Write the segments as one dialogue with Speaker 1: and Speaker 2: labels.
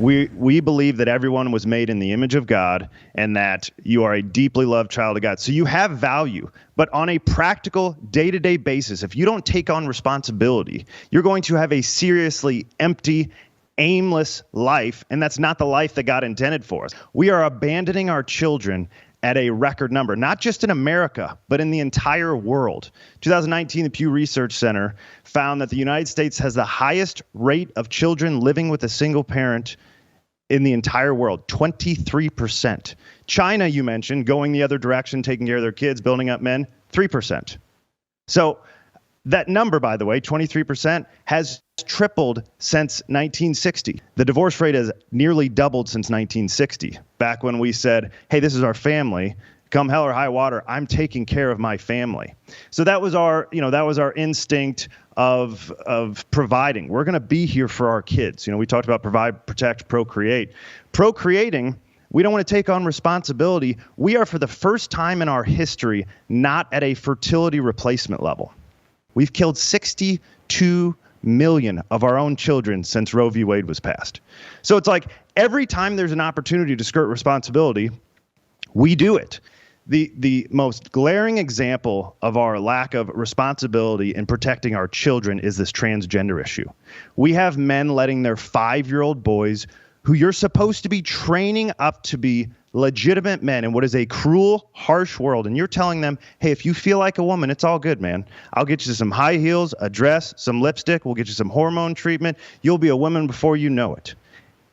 Speaker 1: We believe that everyone was made in the image of God and that you are a deeply loved child of God. So you have value, but on a practical day-to-day basis, if you don't take on responsibility, you're going to have a seriously empty, aimless life, and that's not the life that God intended for us. We are abandoning our children at a record number, not just in America, but in the entire world. 2019, the Pew Research Center found that the United States has the highest rate of children living with a single parent in the entire world, 23%. China, you mentioned, going the other direction, taking care of their kids, building up men, 3%. So that number, by the way, 23%, has tripled since 1960. The divorce rate has nearly doubled since 1960, back when we said, hey, this is our family. Come hell or high water, I'm taking care of my family. So that was our instinct of providing. We're going to be here for our kids. We talked about provide, protect, procreate. Procreating, we don't want to take on responsibility. We are, for the first time in our history, not at a fertility replacement level. We've killed 62 million of our own children since Roe v. Wade was passed. So it's like every time there's an opportunity to skirt responsibility, we do it. The most glaring example of our lack of responsibility in protecting our children is this transgender issue. We have men letting their 5-year-old boys, who you're supposed to be training up to be legitimate men in what is a cruel, harsh world, and you're telling them, hey, if you feel like a woman, it's all good, man. I'll get you some high heels, a dress, some lipstick. We'll get you some hormone treatment. You'll be a woman before you know it.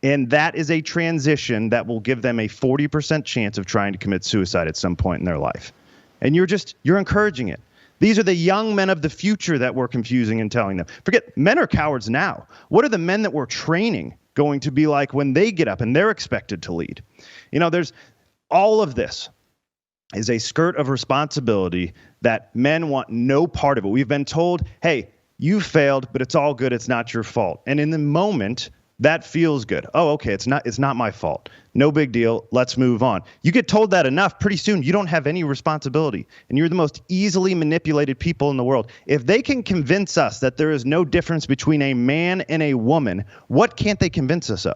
Speaker 1: And that is a transition that will give them a 40% chance of trying to commit suicide at some point in their life. And you're encouraging it. These are the young men of the future that we're confusing and telling them. Forget, men are cowards now. What are the men that we're training going to be like when they get up and they're expected to lead? There's all of this is a skirt of responsibility that men want no part of it. We've been told, hey, you failed, but it's all good. It's not your fault. And in the moment, that feels good. Oh, okay, it's not my fault. No big deal. Let's move on. You get told that enough, pretty soon you don't have any responsibility, and you're the most easily manipulated people in the world. If they can convince us that there is no difference between a man and a woman, what can't they convince us of?